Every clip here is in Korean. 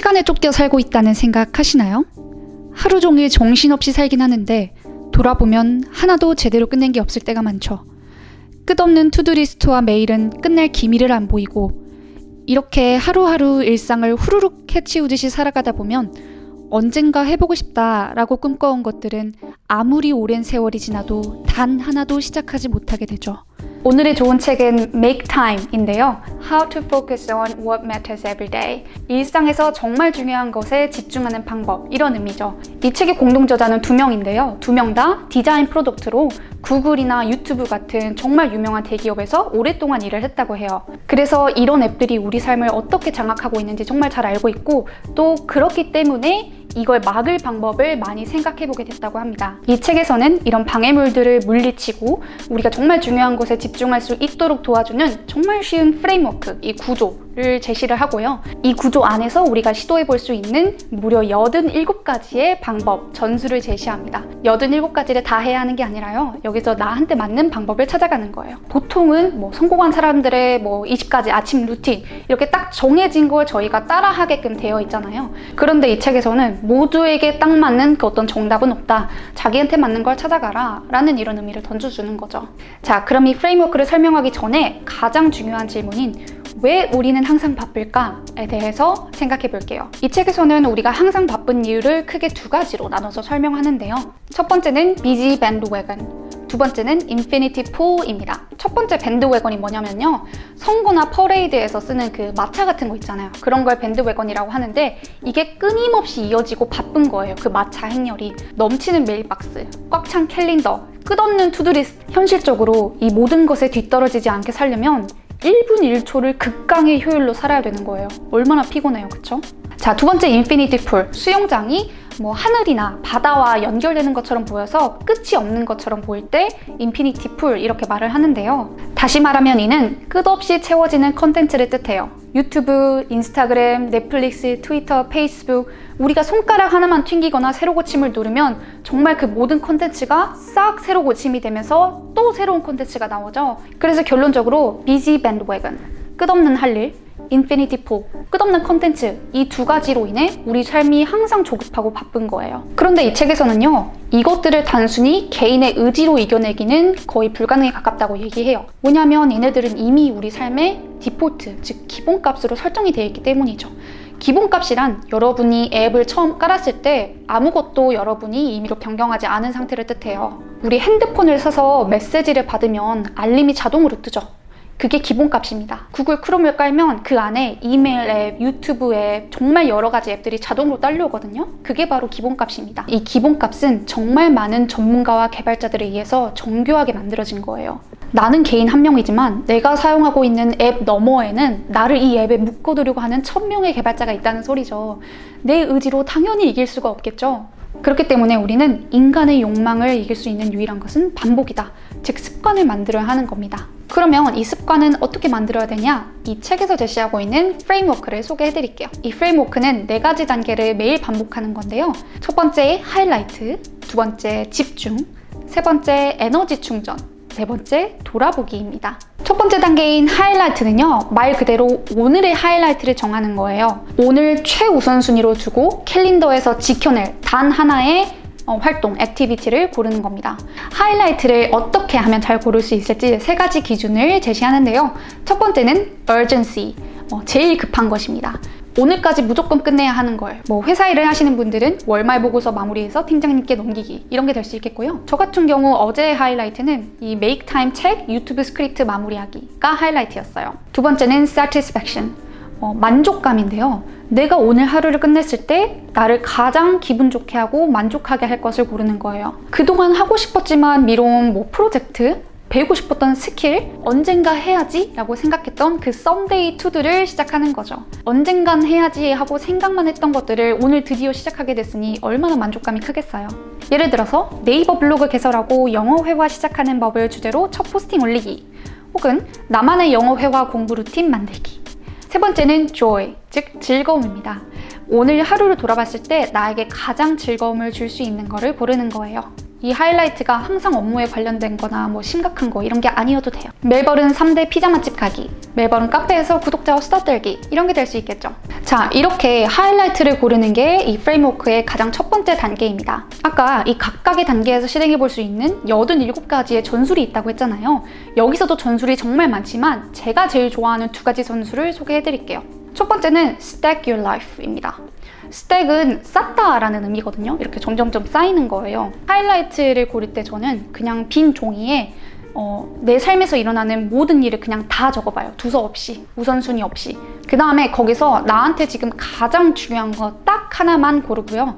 시간에 쫓겨 살고 있다는 생각 하시나요? 하루 종일 정신없이 살긴 하는데 돌아보면 하나도 제대로 끝낸 게 없을 때가 많죠. 끝없는 투두리스트와 메일은 끝날 기미를 안 보이고 이렇게 하루하루 일상을 후루룩 해치우듯이 살아가다 보면 언젠가 해보고 싶다라고 꿈꿔온 것들은 아무리 오랜 세월이 지나도 단 하나도 시작하지 못하게 되죠. 오늘의 좋은 책은 Make Time인데요. How to focus on what matters every day. 일상에서 정말 중요한 것에 집중하는 방법, 이런 의미죠. 이 책의 공동 저자는 2명인데요. 2명 다 디자인 프로덕트로 구글이나 유튜브 같은 정말 유명한 대기업에서 오랫동안 일을 했다고 해요. 그래서 이런 앱들이 우리 삶을 어떻게 장악하고 있는지 정말 잘 알고 있고 또 그렇기 때문에 이걸 막을 방법을 많이 생각해보게 됐다고 합니다. 이 책에서는 이런 방해물들을 물리치고 우리가 정말 중요한 것에 집중할 수 있도록 도와주는 정말 쉬운 프레임워크, 이 구조를 제시를 하고요. 이 구조 안에서 우리가 시도해볼 수 있는 무려 87가지의 방법, 전술을 제시합니다. 87가지를 다 해야 하는 게 아니라요. 여기서 나한테 맞는 방법을 찾아가는 거예요. 보통은 성공한 사람들의 20가지 아침 루틴 이렇게 딱 정해진 걸 저희가 따라하게끔 되어 있잖아요. 그런데 이 책에서는 모두에게 딱 맞는 그 어떤 정답은 없다. 자기한테 맞는 걸 찾아가라 라는 이런 의미를 던져주는 거죠. 자, 그럼 이 프레임워크를 설명하기 전에 가장 중요한 질문인 왜 우리는 항상 바쁠까에 대해서 생각해 볼게요. 이 책에서는 우리가 항상 바쁜 이유를 크게 2가지로 나눠서 설명하는데요. 첫 번째는 busy bandwagon, 두 번째는 인피니티 풀입니다. 첫 번째 밴드웨건이 뭐냐면요. 선거나 퍼레이드에서 쓰는 그 마차 같은 거 있잖아요. 그런 걸 밴드웨건이라고 하는데 이게 끊임없이 이어지고 바쁜 거예요. 그 마차 행렬이. 넘치는 메일박스, 꽉 찬 캘린더, 끝없는 투두리스트. 현실적으로 이 모든 것에 뒤떨어지지 않게 살려면 1분 1초를 극강의 효율로 살아야 되는 거예요. 얼마나 피곤해요, 그쵸? 자, 두 번째 인피니티 풀. 수영장이 하늘이나 바다와 연결되는 것처럼 보여서 끝이 없는 것처럼 보일 때 인피니티 풀 이렇게 말을 하는데요. 다시 말하면 이는 끝없이 채워지는 컨텐츠를 뜻해요. 유튜브, 인스타그램, 넷플릭스, 트위터, 페이스북 우리가 손가락 하나만 튕기거나 세로 고침을 누르면 정말 그 모든 컨텐츠가 싹 세로 고침이 되면서 또 새로운 컨텐츠가 나오죠. 그래서 결론적으로 busy bandwagon, 끝없는 할 일, 인피니티 풀, 끝없는 컨텐츠 이 2가지로 인해 우리 삶이 항상 조급하고 바쁜 거예요. 그런데 이 책에서는요. 이것들을 단순히 개인의 의지로 이겨내기는 거의 불가능에 가깝다고 얘기해요. 왜냐하면 얘네들은 이미 우리 삶의 디폴트, 즉 기본값으로 설정이 되어 있기 때문이죠. 기본값이란 여러분이 앱을 처음 깔았을 때 아무것도 여러분이 임의로 변경하지 않은 상태를 뜻해요. 우리 핸드폰을 써서 메시지를 받으면 알림이 자동으로 뜨죠. 그게 기본값입니다. 구글 크롬을 깔면 그 안에 이메일 앱, 유튜브 앱, 정말 여러 가지 앱들이 자동으로 딸려오거든요. 그게 바로 기본값입니다. 이 기본값은 정말 많은 전문가와 개발자들에 의해서 정교하게 만들어진 거예요. 나는 개인 한 명이지만 내가 사용하고 있는 앱 너머에는 나를 이 앱에 묶어두려고 하는 1000명의 개발자가 있다는 소리죠. 내 의지로 당연히 이길 수가 없겠죠. 그렇기 때문에 우리는 인간의 욕망을 이길 수 있는 유일한 것은 반복이다. 즉 습관을 만들어야 하는 겁니다. 그러면 이 습관은 어떻게 만들어야 되냐? 이 책에서 제시하고 있는 프레임워크를 소개해 드릴게요. 이 프레임워크는 4가지 단계를 매일 반복하는 건데요. 첫 번째 하이라이트, 두 번째 집중, 세 번째 에너지 충전, 네 번째 돌아보기입니다. 첫 번째 단계인 하이라이트는요. 말 그대로 오늘의 하이라이트를 정하는 거예요. 오늘 최우선순위로 두고 캘린더에서 지켜낼 단 하나의 활동, 액티비티를 고르는 겁니다. 하이라이트를 어떻게 하면 잘 고를 수 있을지 3가지 기준을 제시하는데요. 첫 번째는 urgency, 제일 급한 것입니다. 오늘까지 무조건 끝내야 하는 걸. 회사 일을 하시는 분들은 월말 보고서 마무리해서 팀장님께 넘기기 이런 게 될 수 있겠고요. 저 같은 경우 어제의 하이라이트는 이 Make Time 책 유튜브 스크립트 마무리하기가 하이라이트였어요. 두 번째는 satisfaction, 만족감인데요. 내가 오늘 하루를 끝냈을 때 나를 가장 기분 좋게 하고 만족하게 할 것을 고르는 거예요. 그동안 하고 싶었지만 미뤄온 프로젝트, 배우고 싶었던 스킬, 언젠가 해야지 라고 생각했던 그 썸데이 투두를 시작하는 거죠. 언젠간 해야지 하고 생각만 했던 것들을 오늘 드디어 시작하게 됐으니 얼마나 만족감이 크겠어요. 예를 들어서 네이버 블로그 개설하고 영어 회화 시작하는 법을 주제로 첫 포스팅 올리기, 혹은 나만의 영어 회화 공부 루틴 만들기. 세 번째는 joy, 즉 즐거움입니다. 오늘 하루를 돌아봤을 때 나에게 가장 즐거움을 줄 수 있는 거를 고르는 거예요. 이 하이라이트가 항상 업무에 관련된 거나 뭐 심각한 거 이런 게 아니어도 돼요. 멜버른 3대 피자 맛집 가기, 멜버른 카페에서 구독자와 수다 떨기 이런 게 될 수 있겠죠. 자, 이렇게 하이라이트를 고르는 게 이 프레임워크의 가장 첫 번째 단계입니다. 아까 이 각각의 단계에서 실행해 볼 수 있는 87가지의 전술이 있다고 했잖아요. 여기서도 전술이 정말 많지만 제가 제일 좋아하는 2가지 전술을 소개해 드릴게요. 첫 번째는 stack your life입니다. 스택은 쌓다라는 의미거든요. 이렇게 점점점 쌓이는 거예요. 하이라이트를 고를 때 저는 그냥 빈 종이에 내 삶에서 일어나는 모든 일을 그냥 다 적어봐요. 두서 없이, 우선순위 없이. 그 다음에 거기서 나한테 지금 가장 중요한 거 딱 하나만 고르고요.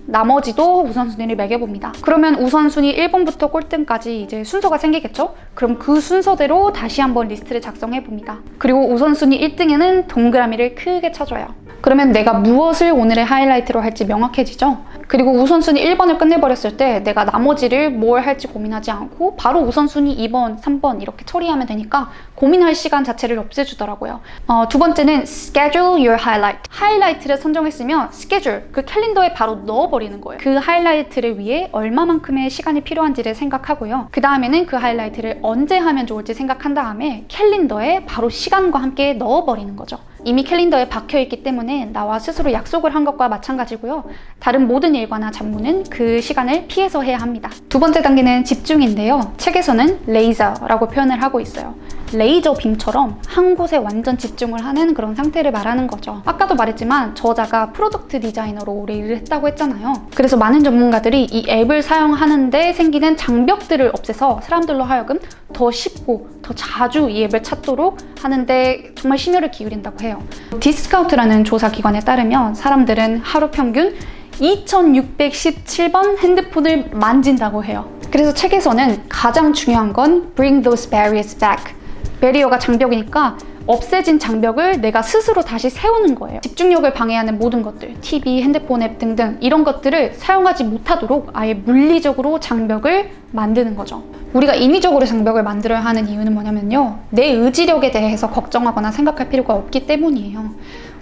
나머지도 우선순위를 매겨봅니다. 그러면 우선순위 1번부터 꼴등까지 이제 순서가 생기겠죠? 그럼 그 순서대로 다시 한번 리스트를 작성해봅니다. 그리고 우선순위 1등에는 동그라미를 크게 쳐줘요. 그러면 내가 무엇을 오늘의 하이라이트로 할지 명확해지죠? 그리고 우선순위 1번을 끝내버렸을 때 내가 나머지를 뭘 할지 고민하지 않고 바로 우선순위 2번, 3번 이렇게 처리하면 되니까 고민할 시간 자체를 없애주더라고요. 두 번째는 schedule your highlight. 하이라이트를 선정했으면 스케줄, 그 캘린더에 바로 넣어버리는 거예요. 그 하이라이트를 위해 얼마만큼의 시간이 필요한지를 생각하고요. 그 다음에는 그 하이라이트를 언제 하면 좋을지 생각한 다음에 캘린더에 바로 시간과 함께 넣어버리는 거죠. 이미 캘린더에 박혀있기 때문에 나와 스스로 약속을 한 것과 마찬가지고요. 다른 모든 일과나 잡무는 그 시간을 피해서 해야 합니다. 두 번째 단계는 집중인데요. 책에서는 레이저라고 표현을 하고 있어요. 레이저 빔처럼 한 곳에 완전 집중을 하는 그런 상태를 말하는 거죠. 아까도 말했지만 저자가 프로덕트 디자이너로 오래 일을 했다고 했잖아요. 그래서 많은 전문가들이 이 앱을 사용하는데 생기는 장벽들을 없애서 사람들로 하여금 더 쉽고 더 자주 이 앱을 찾도록 하는데 정말 심혈을 기울인다고 해요. 디스카운트라는 조사 기관에 따르면 사람들은 하루 평균 2617번 핸드폰을 만진다고 해요. 그래서 책에서는 가장 중요한 건 bring those barriers back. 베리어가 장벽이니까 없애진 장벽을 내가 스스로 다시 세우는 거예요. 집중력을 방해하는 모든 것들, TV, 핸드폰 앱 등등 이런 것들을 사용하지 못하도록 아예 물리적으로 장벽을 만드는 거죠. 우리가 인위적으로 장벽을 만들어야 하는 이유는 뭐냐면요. 내 의지력에 대해서 걱정하거나 생각할 필요가 없기 때문이에요.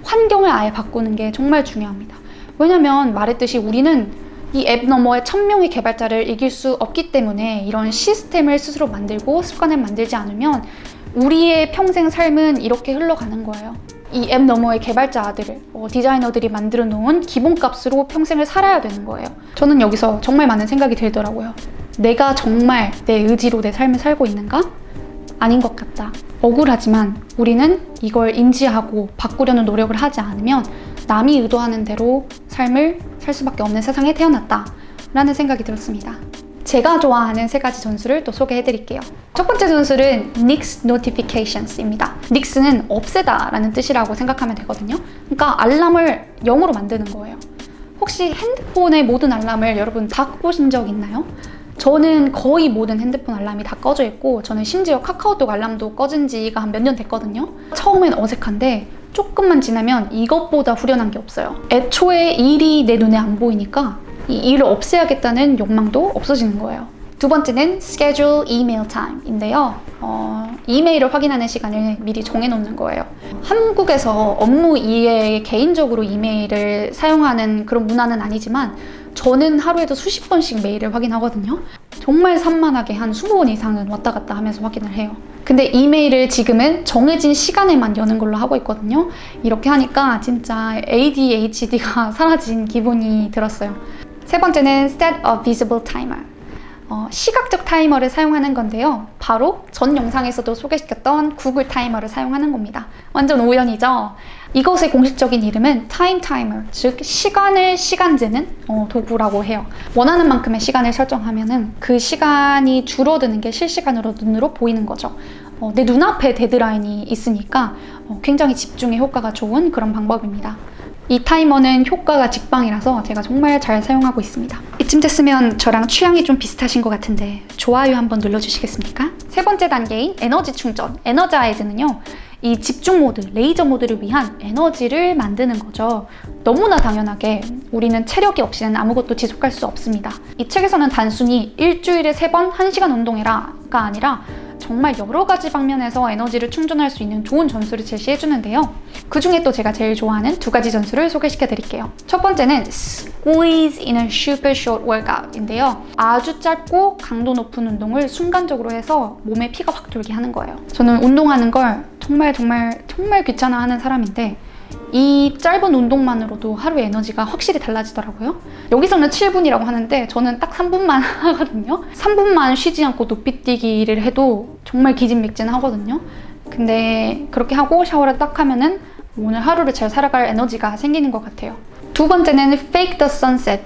환경을 아예 바꾸는 게 정말 중요합니다. 왜냐면 말했듯이 우리는 이 앱 너머의 1000명의 개발자를 이길 수 없기 때문에 이런 시스템을 스스로 만들고 습관을 만들지 않으면 우리의 평생 삶은 이렇게 흘러가는 거예요. 이 앱 너머의 개발자들을, 디자이너들이 만들어 놓은 기본값으로 평생을 살아야 되는 거예요. 저는 여기서 정말 많은 생각이 들더라고요. 내가 정말 내 의지로 내 삶을 살고 있는가? 아닌 것 같다. 억울하지만 우리는 이걸 인지하고 바꾸려는 노력을 하지 않으면 남이 의도하는 대로 삶을 살 수밖에 없는 세상에 태어났다 라는 생각이 들었습니다. 제가 좋아하는 3가지 전술을 또 소개해 드릴게요. 첫 번째 전술은 Nix Notifications입니다. Nix는 없애다 라는 뜻이라고 생각하면 되거든요. 그러니까 알람을 0으로 만드는 거예요. 혹시 핸드폰의 모든 알람을 여러분 다 끄보신 적 있나요? 저는 거의 모든 핸드폰 알람이 다 꺼져 있고 저는 심지어 카카오톡 알람도 꺼진 지가 한 몇 년 됐거든요. 처음엔 어색한데 조금만 지나면 이것보다 후련한 게 없어요. 애초에 일이 내 눈에 안 보이니까 이 일을 없애야겠다는 욕망도 없어지는 거예요. 두 번째는 schedule email time인데요. 이메일을 확인하는 시간을 미리 정해놓는 거예요. 한국에서 업무 이외에 개인적으로 이메일을 사용하는 그런 문화는 아니지만 저는 하루에도 수십 번씩 메일을 확인하거든요. 정말 산만하게 한 20번 이상은 왔다 갔다 하면서 확인을 해요. 근데 이메일을 지금은 정해진 시간에만 여는 걸로 하고 있거든요. 이렇게 하니까 진짜 ADHD가 사라진 기분이 들었어요. 세 번째는 set a visible timer. 시각적 타이머를 사용하는 건데요. 바로 전 영상에서도 소개시켰던 구글 타이머를 사용하는 겁니다. 완전 우연이죠? 이것의 공식적인 이름은 타임 타이머, 즉 시간을 시간재는 도구라고 해요. 원하는 만큼의 시간을 설정하면은 그 시간이 줄어드는 게 실시간으로 눈으로 보이는 거죠. 내 눈앞에 데드라인이 있으니까 굉장히 집중에 효과가 좋은 그런 방법입니다. 이 타이머는 효과가 직방이라서 제가 정말 잘 사용하고 있습니다. 이쯤 됐으면 저랑 취향이 좀 비슷하신 것 같은데 좋아요 한번 눌러주시겠습니까? 세 번째 단계인 에너지 충전, 에너자이즈는요. 이 집중 모드, 레이저 모드를 위한 에너지를 만드는 거죠. 너무나 당연하게 우리는 체력이 없이는 아무것도 지속할 수 없습니다. 이 책에서는 단순히 일주일에 3번 1시간 운동해라가 아니라 정말 여러 가지 방면에서 에너지를 충전할 수 있는 좋은 전술을 제시해 주는데요. 그 중에 또 제가 제일 좋아하는 두 가지 전술을 소개시켜 드릴게요. 첫 번째는 Squeeze in a super short workout인데요. 아주 짧고 강도 높은 운동을 순간적으로 해서 몸에 피가 확 돌게 하는 거예요. 저는 운동하는 걸 정말 귀찮아하는 사람인데 이 짧은 운동만으로도 하루의 에너지가 확실히 달라지더라고요. 여기서는 7분이라고 하는데 저는 딱 3분만 하거든요. 3분만 쉬지 않고 높이 뛰기를 해도 정말 기진맥진하거든요. 근데 그렇게 하고 샤워를 딱 하면은 오늘 하루를 잘 살아갈 에너지가 생기는 것 같아요. 두 번째는 Fake the Sunset.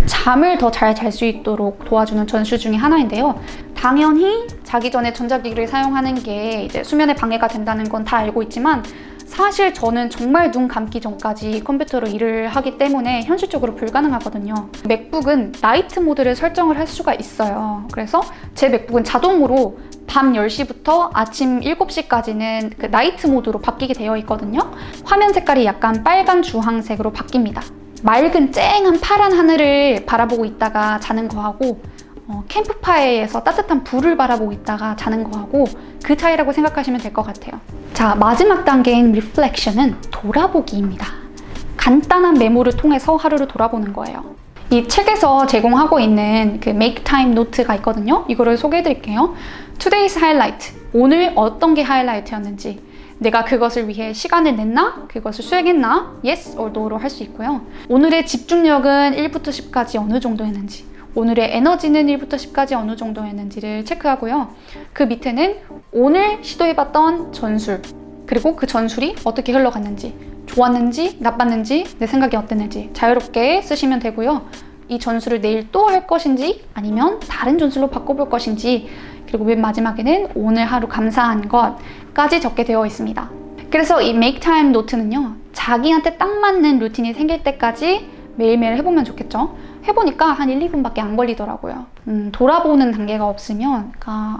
잠을 더 잘 잘 수 있도록 도와주는 전술 중에 하나인데요. 당연히 자기 전에 전자기기를 사용하는 게 이제 수면에 방해가 된다는 건 다 알고 있지만 사실 저는 정말 눈 감기 전까지 컴퓨터로 일을 하기 때문에 현실적으로 불가능하거든요. 맥북은 나이트 모드를 설정을 할 수가 있어요. 그래서 제 맥북은 자동으로 밤 10시부터 아침 7시까지는 그 나이트 모드로 바뀌게 되어 있거든요. 화면 색깔이 약간 빨간 주황색으로 바뀝니다. 맑은 쨍한 파란 하늘을 바라보고 있다가 자는 거하고 캠프파이어에서 따뜻한 불을 바라보고 있다가 자는 거하고 그 차이라고 생각하시면 될 것 같아요. 자, 마지막 단계인 리플렉션은 돌아보기입니다. 간단한 메모를 통해서 하루를 돌아보는 거예요. 이 책에서 제공하고 있는 그 Make Time 노트가 있거든요. 이거를 소개해 드릴게요. Today's Highlight. 오늘 어떤 게 하이라이트였는지, 내가 그것을 위해 시간을 냈나? 그것을 수행했나? Yes or No로 할 수 있고요. 오늘의 집중력은 1부터 10까지 어느 정도였는지, 오늘의 에너지는 1부터 10까지 어느 정도였는지를 체크하고요. 그 밑에는 오늘 시도해봤던 전술, 그리고 그 전술이 어떻게 흘러갔는지, 좋았는지 나빴는지 내 생각이 어땠는지 자유롭게 쓰시면 되고요. 이 전술을 내일 또 할 것인지 아니면 다른 전술로 바꿔볼 것인지, 그리고 맨 마지막에는 오늘 하루 감사한 것까지 적게 되어 있습니다. 그래서 이 Make Time 노트는요, 자기한테 딱 맞는 루틴이 생길 때까지 매일매일 해보면 좋겠죠. 해보니까 한 1, 2분밖에 안 걸리더라고요. 돌아보는 단계가 없으면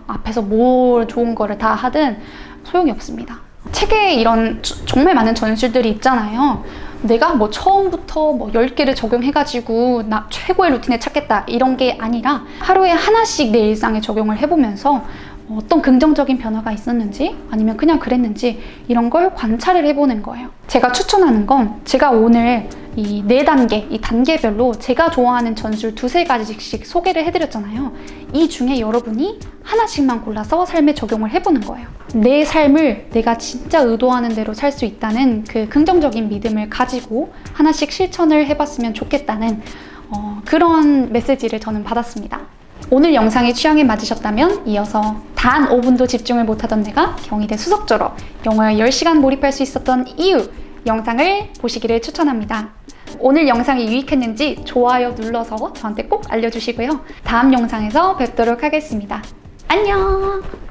앞에서 뭘 좋은 거를 다 하든 소용이 없습니다. 책에 이런 정말 많은 전술들이 있잖아요. 내가 처음부터 10개를 적용해가지고 나 최고의 루틴을 찾겠다 이런 게 아니라 하루에 하나씩 내 일상에 적용을 해보면서 어떤 긍정적인 변화가 있었는지 아니면 그냥 그랬는지 이런 걸 관찰을 해보는 거예요. 제가 추천하는 건 제가 오늘 이 4단계, 이 단계별로 제가 좋아하는 전술 2-3가지씩 소개를 해드렸잖아요. 이 중에 여러분이 하나씩만 골라서 삶에 적용을 해보는 거예요. 내 삶을 내가 진짜 의도하는 대로 살 수 있다는 그 긍정적인 믿음을 가지고 하나씩 실천을 해봤으면 좋겠다는 그런 메시지를 저는 받았습니다. 오늘 영상이 취향에 맞으셨다면 이어서 단 5분도 집중을 못하던 내가 경희대 수석 졸업, 영어에 10시간 몰입할 수 있었던 이유 영상을 보시기를 추천합니다. 오늘 영상이 유익했는지 좋아요 눌러서 저한테 꼭 알려주시고요. 다음 영상에서 뵙도록 하겠습니다. 안녕!